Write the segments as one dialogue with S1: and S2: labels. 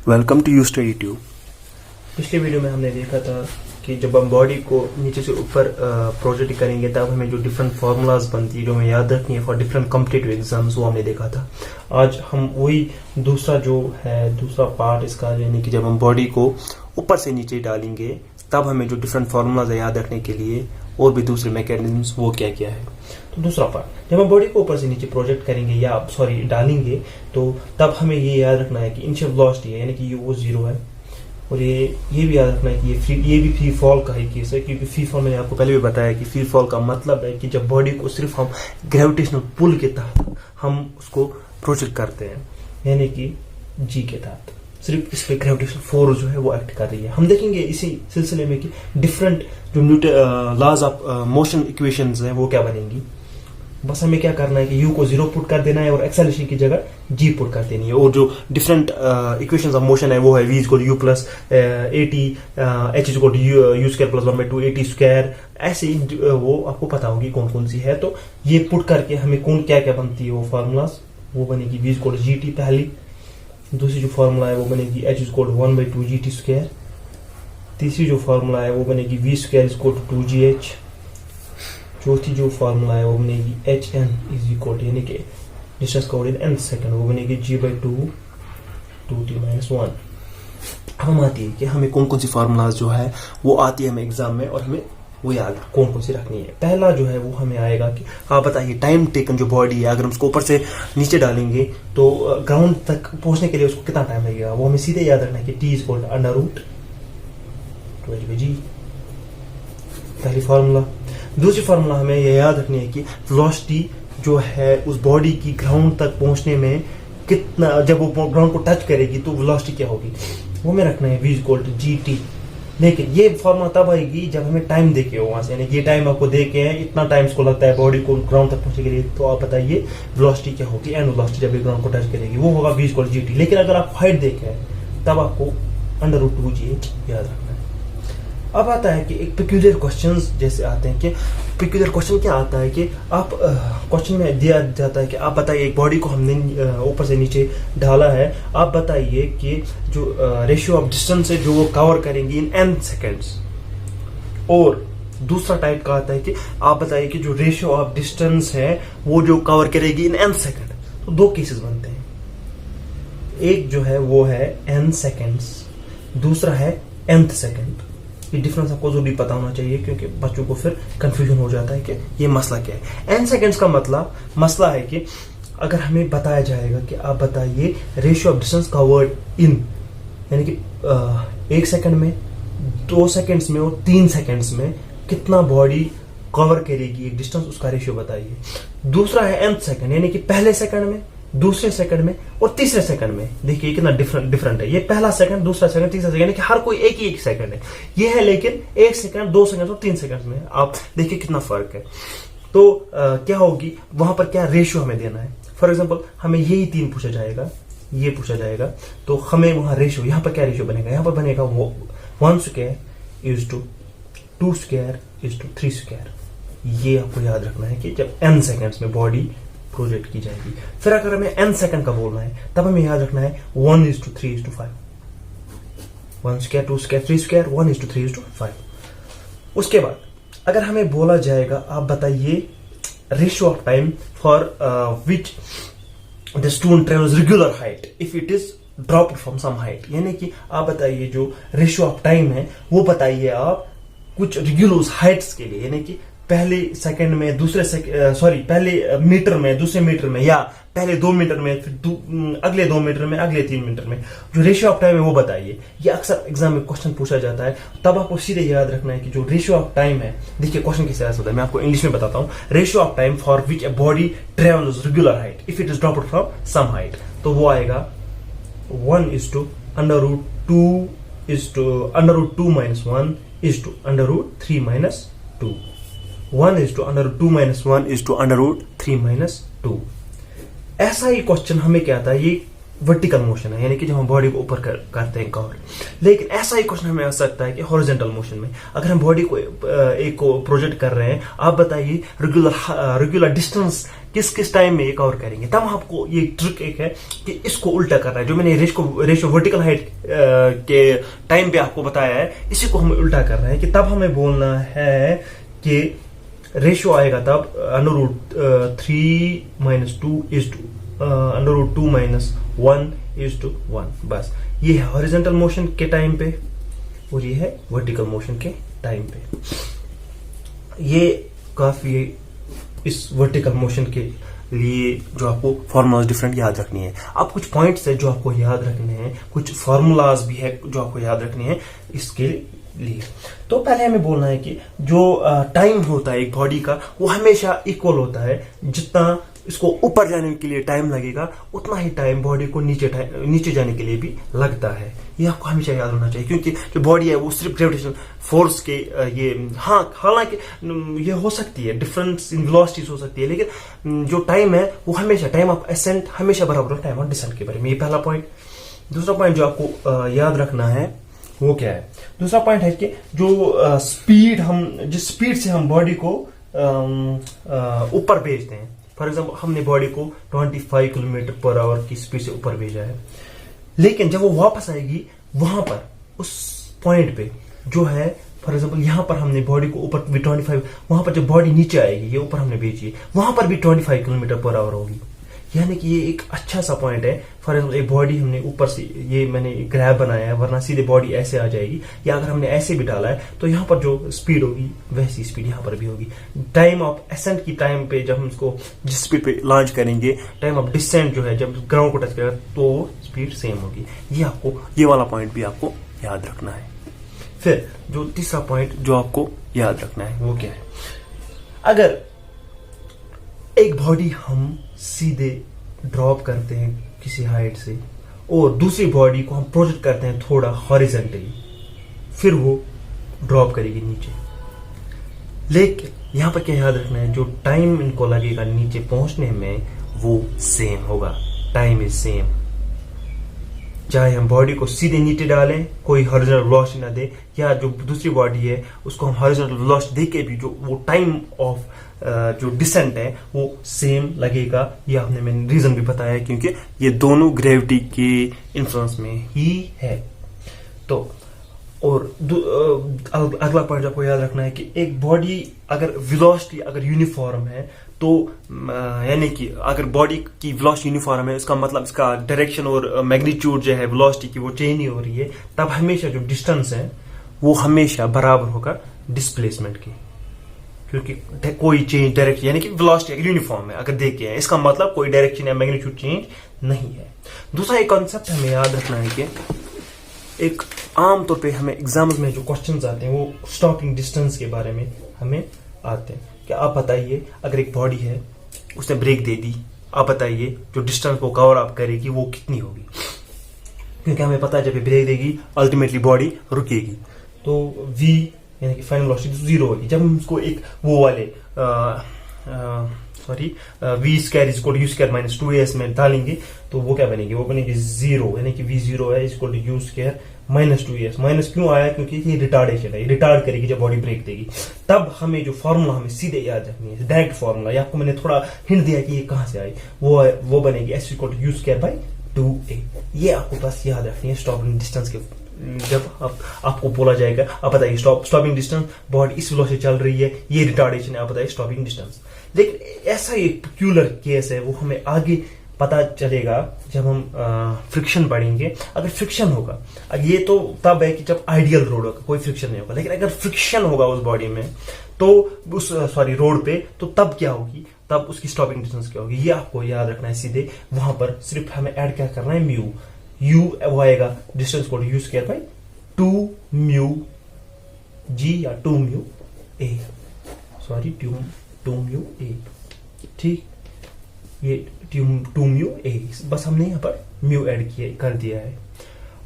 S1: Welcome to you study tube.
S2: पिछले video में हमने देखा था कि जब हम बॉडी को नीचे से ऊपर प्रोजेक्ट करेंगे तब हमें जो डिफरेंट फार्मूलाज बनती है जो हमें याद रखनी है फॉर डिफरेंट कॉम्पिटिटिव एग्जाम्स, वो हमने देखा था। आज हम वही दूसरा पार्ट इसका, यानी कि जब हम बॉडी को ऊपर से नीचे डालेंगे तब हमें जो डिफरेंट फार्मूलाज है याद रखने के लिए और भी दूसरे मैकेनिज्म्स, वो क्या क्या है। तो दूसरा पार्ट, जब हम बॉडी को ऊपर से नीचे प्रोजेक्ट करेंगे या डालेंगे तो तब हमें ये याद रखना है कि इनिशियल वेलोसिटी है, यानी कि ये वो जीरो है, और ये भी याद रखना है कि ये भी फ्री फॉल का ही केस है, क्योंकि फ्री फॉल मैंने आपको पहले भी बताया कि फ्री फॉल का मतलब है कि जब बॉडी को सिर्फ हम ग्रेविटेशनल पुल के तहत हम उसको प्रोजेक्ट करते हैं, यानी कि जी के तहत सिर्फ इस पे ग्रेविटेशनल फोर्स जो है वो एक्ट कर रही है। हम देखेंगे इसी सिलसिले में कि डिफरेंट जो लॉज ऑफ मोशन इक्वेशंस हैं वो क्या बनेंगी। बस हमें क्या करना है कि यू को जीरो पुट कर देना है और एक्सेलरेशन की जगह जी पुट कर देनी है, और जो डिफरेंट इक्वेशंस ऑफ मोशन है वो है v equal you plus eighty, h equal you square plus 1/2 eighty square, ऐसे ही वो आपको पता होगी कौन कौन सी है। तो ये पुट करके हमें कौन क्या क्या बनती है वो फार्मूलाज, वो बनेगी v इक्वल जी टी पहली, दूसरी जो फार्मूला है वो बनेगी h equal 1/2 G T square, तीसरी जो फार्मूला है वो बनेगी v square equal to 2gh, चौथी जो फार्मूला है वो बनेगी एच एन इज इक्वल यानी कि distance covered in an second, वो बनेगी g/2 2t-1। हम आती है कि हमें कौन कौन सी फार्मूलाज जो है वो आती है हमें एग्जाम में, और हमें वो याद कौन कौन सी रखनी है। पहला जो है वो हमें आएगा कि आप बताइए टाइम टेकन जो बॉडी है, अगर हम उसको ऊपर से नीचे डालेंगे तो ग्राउंड तक पहुंचने के लिए उसको कितना टाइम लगेगा, वो हमें सीधे याद रखना है कि t इक्वल √20/g, पहली फार्मूला। दूसरी फार्मूला हमें यह याद रखनी है कि वेलोसिटी जो है उस बॉडी की ग्राउंड तक पहुंचने में कितना, जब वो ग्राउंड को टच करेगी तो वेलोसिटी क्या होगी, वो हमें रखना है v equal to g t. लेकिन ये फार्मूला तब आएगी जब हमें टाइम देके हो वहां से, यानी ये टाइम आपको देके है, इतना टाइम इसको लगता है बॉडी को ग्राउंड तक पहुंचने के लिए, तो आप बताइए वेलोसिटी क्या होगी, एंड वेलोसिटी जब ये ग्राउंड को टच करेगी वो होगा v equal to g t. लेकिन अगर आप हाइट देखे हैं तब आपको √2gh याद रखना है। अब आता है कि एक पिक्यूलियर क्वेश्चंस जैसे आते हैं कि पिक्यूलियर क्वेश्चन क्या आता है कि आप क्वेश्चन में दिया जाता है कि आप बताइए एक बॉडी को हमने ऊपर से नीचे डाला है, आप बताइए कि जो रेशियो ऑफ डिस्टेंस है जो वो कवर करेंगी इन n सेकेंड्स। और दूसरा टाइप का आता है कि आप बताइए कि जो रेशियो ऑफ डिस्टेंस है वो जो कवर करेगी इन n सेकेंड। तो दो केसेस बनते हैं, एक जो है वो है n सेकेंड्स, दूसरा है nth सेकेंड। ये डिफरेंस आपको जरूरी पता होना चाहिए क्योंकि बच्चों को फिर कंफ्यूजन हो जाता है कि ये मसला क्या है। n सेकेंड्स का मसला है कि अगर हमें बताया जाएगा कि आप बताइए ratio of distance covered in, यानी कि 1 सेकंड में, 2 सेकंड्स में और 3 सेकंड्स में कितना बॉडी कवर करेगी एक डिस्टेंस, उसका रेशियो बताइए। दूसरा है nth सेकंड, यानी कि पहले सेकंड में, दूसरे सेकंड में और तीसरे सेकंड में। देखिए कितना डिफरेंट है, ये पहला सेकंड, दूसरा सेकंड, तीसरा सेकंड, कि हर कोई एक ही सेकंड है, ये है लेकिन 1 सेकंड, 2 सेकंड और 3 सेकंड में आप देखिए कितना फर्क है। तो क्या होगी वहां पर, क्या रेशियो हमें देना है। फॉर एग्जांपल हमें यही 3 पूछा जाएगा, ये पूछा जाएगा, तो हमें वहां रेशियो, यहाँ पर क्या रेशियो बनेगा, यहाँ पर बनेगा वो 1 square is to 2 square is to 3 square. ये आपको याद रखना है कि जब n सेकंड्स में बॉडी प्रोजेक्ट की जाएगी। फिर अगर हमें n सेकंड का बोलना है तब हमें याद रखना है 1:3:5, 1 स्क्वायर 2 स्क्वायर 3 स्क्वायर 1:3:5। उसके बाद अगर हमें बोला जाएगा आप बताइए ratio of time for which the stone travels regular height if it is dropped from some height, यानी कि आप बताइए जो रेशियो ऑफ टाइम है वो बताइए आप कुछ रेगुलर हाइट्स के लिए, यानी कि पहले सेकंड में, पहले मीटर में, दूसरे मीटर में, या पहले 2 मीटर में, फिर अगले 2 मीटर में, अगले 3 मीटर में जो रेशियो ऑफ टाइम है वो बताइए। ये अक्सर एग्जाम में क्वेश्चन पूछा जाता है, तब आपको सीधे याद रखना है कि जो रेशियो ऑफ टाइम है, देखिए क्वेश्चन किस तरह से होता है, मैं आपको इंग्लिश में बताता हूँ। Ratio of time for which a body travels regular height if it is dropped from some height, तो वो आएगा 1:√2 √2 - 1 √3 - 2, 1:√2 - 1 √3 - 2। ऐसा ही क्वेश्चन हमें क्या आता है, ये वर्टिकल मोशन है, यानी कि जब हम बॉडी को ऊपर करते हैं कवर। लेकिन ऐसा ही क्वेश्चन हमें आ सकता है कि हॉरिजॉन्टल मोशन में अगर हम बॉडी को एक को प्रोजेक्ट कर रहे हैं, आप बताइए रेगुलर डिस्टेंस किस किस टाइम में ये कवर करेंगे। तब आपको ये ट्रिक एक है कि इसको उल्टा करना है। जो मैंने रेशियो वर्टिकल हाइट के टाइम पे आपको बताया है, इसी को हमें उल्टा कर रहे हैं कि तब हमें बोलना है कि रेशियो आएगा तब √3 - 2 √2 - 1:1। बस ये है हॉरिजॉन्टल मोशन के टाइम पे और ये है वर्टिकल मोशन के टाइम पे। ये काफी इस वर्टिकल मोशन के लिए जो आपको फॉर्मूलाज डिफरेंट याद रखनी है। अब कुछ पॉइंट्स है जो आपको याद रखने हैं, कुछ फॉर्मूलाज भी है जो आपको याद रखने हैं इसके लिए। तो पहले हमें बोलना है कि जो टाइम होता है एक बॉडी का वो हमेशा इक्वल होता है। जितना इसको ऊपर जाने के लिए टाइम लगेगा उतना ही टाइम बॉडी को नीचे जाने के लिए भी लगता है। ये आपको हमेशा याद होना चाहिए, क्योंकि जो बॉडी है वो सिर्फ ग्रेविटेशनल फोर्स के ये हालांकि ये हो सकती है, डिफरेंस इन वेलोसिटीज हो सकती है, लेकिन जो टाइम है वो हमेशा टाइम ऑफ एसेंट हमेशा बराबर टाइम ऑफ डिसेंट के बारे में। ये पहला पॉइंट। दूसरा पॉइंट जो आपको याद रखना है वो क्या है? दूसरा पॉइंट है कि जो स्पीड जिस स्पीड से हम बॉडी को ऊपर भेजते हैं, फॉर एग्जाम्पल हमने बॉडी को 25 km/h की स्पीड से ऊपर भेजा है, लेकिन जब वो वापस आएगी वहां पर उस पॉइंट पे जो है, फॉर एग्जाम्पल यहां पर हमने बॉडी को ऊपर 25, वहां पर जब बॉडी नीचे आएगी, ये ऊपर हमने भेजी है, वहां पर भी 25 km/h होगी। यानी कि ये एक अच्छा सा पॉइंट है। फॉर एग्जाम्पल एक बॉडी हमने ऊपर से, ये मैंने ग्रैब बनाया है, वरना सीधे बॉडी ऐसे आ जाएगी, या अगर हमने ऐसे भी डाला है तो यहाँ पर जो स्पीड होगी वैसी स्पीड यहाँ पर भी होगी। टाइम ऑफ एसेंट की टाइम पे जब हम इसको जिस स्पीड पे लॉन्च करेंगे, टाइम ऑफ डिसेंट जो है जब ग्राउंड को टच करेगा तो वो स्पीड सेम होगी। ये आपको, ये वाला पॉइंट भी आपको याद रखना है। फिर जो तीसरा पॉइंट जो आपको याद रखना है वो क्या है? अगर एक बॉडी हम सीधे ड्रॉप करते हैं किसी हाइट से और दूसरी बॉडी को हम प्रोजेक्ट करते हैं थोड़ा हॉरिजॉन्टली, फिर वो ड्रॉप करेगी नीचे। लेकिन यहां पर क्या याद रखना है? जो टाइम इनको लगेगा नीचे पहुंचने में वो सेम होगा। Time is same. चाहे हम बॉडी को सीधे नीचे डालें, कोई हॉरिजॉन्टल वेलोसिटी ना दे, या जो दूसरी बॉडी है उसको हम हॉरिजॉन्टल वेलोसिटी दे के भी जो वो टाइम ऑफ जो डिसेंट है वो सेम लगेगा। ये आपने मैंने रीजन भी बताया, क्योंकि ये दोनों ग्रेविटी के इन्फ्लुएंस में ही है। तो और अगला पॉइंट आपको याद रखना है कि एक बॉडी अगर वेलोसिटी अगर यूनिफॉर्म है तो यानी कि अगर बॉडी की वेलोसिटी यूनिफॉर्म है, इसका मतलब इसका डायरेक्शन और मैग्नीट्यूड जो है वेलोसिटी की वो चेंज नहीं हो रही है, तब हमेशा जो डिस्टेंस है वो हमेशा बराबर होगा डिस्प्लेसमेंट की, क्योंकि कोई चेंज डायरेक्शन, यानी कि वेलोसिटी अगर यूनिफॉर्म है, अगर देखे हैं इसका मतलब कोई डायरेक्शन या मैग्नीट्यूड चेंज नहीं है। दूसरा एक कॉन्सेप्ट हमें याद रखना है कि एक आमतौर पे हमें एग्जाम्स में जो क्वेश्चंस आते हैं वो स्टॉपिंग डिस्टेंस के बारे में हमें आते हैं। कि आप बताइए अगर एक बॉडी है उसने ब्रेक दे दी, आप बताइए जो डिस्टेंस वो कवर अप करेगी वो कितनी होगी? क्योंकि हमें पता है जब ये ब्रेक देगी अल्टीमेटली बॉडी रुकेगी, तो v यानी कि फाइनल वेलोसिटी 0 होगी। जब हम उसको एक वो वाले v² = u² - 2as में डालेंगे तो वो क्या बनेगी? वो बनेगी 0, यानी कि v0 है = u² - 2as। माइनस क्यों आया? क्योंकि ये रिटार्डेशन है, ये रिटार्ड करेगी जब बॉडी ब्रेक देगी। तब हमें जो फॉर्मूला हमें सीधे याद रखनी है, डायरेक्ट फॉर्मूला, ये आपको मैंने थोड़ा हिंट दिया कि ये कहां से आई, वो बनेगी s = u² / 2a। ये आपको बस याद रखनी है स्टॉपिंग डिस्टेंस के। जब आपको बोला जाएगा, आप बताइए स्टॉपिंग डिस्टेंस, बॉडी इस वेलोसिटी चल रही है, ये रिटार्डेशन है, आप बताइए स्टॉपिंग डिस्टेंस। लेकिन ऐसा एक पेक्यूलर केस है, वो हमें आगे पता चलेगा जब हम फ्रिक्शन पढ़ेंगे। अगर फ्रिक्शन होगा, ये तो तब है कि जब आइडियल रोड होगा, कोई फ्रिक्शन नहीं होगा, लेकिन अगर फ्रिक्शन होगा उस बॉडी में तो उस रोड पे, तो तब क्या होगी? तब उसकी स्टॉपिंग डिस्टेंस क्या होगी? ये आपको याद रखना है सीधे। वहां पर सिर्फ हमें ऐड क्या करना है? म्यू। u वो आएगा डिस्टेंस को u² / 2μg या 2μa, सॉरी 2μa, ठीक, ये 2μa, बस हमने यहाँ पर म्यू ऐड कर दिया है।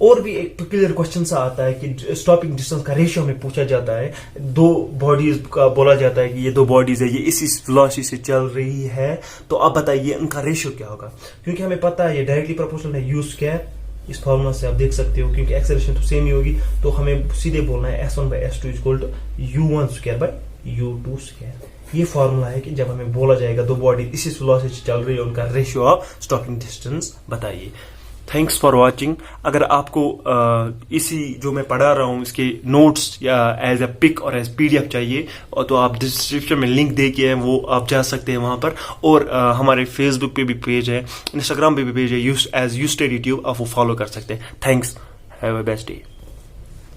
S2: और भी एक क्लियर क्वेश्चन सा आता है कि स्टॉपिंग डिस्टेंस का रेशियो हमें पूछा जाता है, दो बॉडीज का बोला जाता है कि ये दो बॉडीज है, ये इसी वेलोसिटी से चल रही है, तो अब बताइए उनका रेशियो क्या होगा। क्योंकि हमें पता है ये डायरेक्टली प्रोपोर्शनल है यू स्क्वायर, इस फॉर्मूला से आप देख सकते हो, क्योंकि एक्सेलरेशन तो सेम ही होगी, तो हमें सीधे बोलना है s1/s2 इक्वल टू u1/u2। ये फॉर्मूला है कि जब हमें बोला जाएगा दो बॉडी इसी वेलोसिटी से चल रही है, उनका रेशियो ऑफ स्टॉपिंग डिस्टेंस बताइए। Thanks for watching. अगर आपको इसी जो मैं पढ़ा रहा हूँ इसके नोट्स या एज ए पिक और एज PDF चाहिए, और तो आप डिस्क्रिप्शन में लिंक दे के हैं, वो आप जा सकते हैं वहाँ पर। और हमारे फेसबुक पे भी पेज है, इंस्टाग्राम पे भी पेज है, एज यू स्टडी ट्यूब, आप वो फॉलो कर सकते हैं। Thanks, have a best day.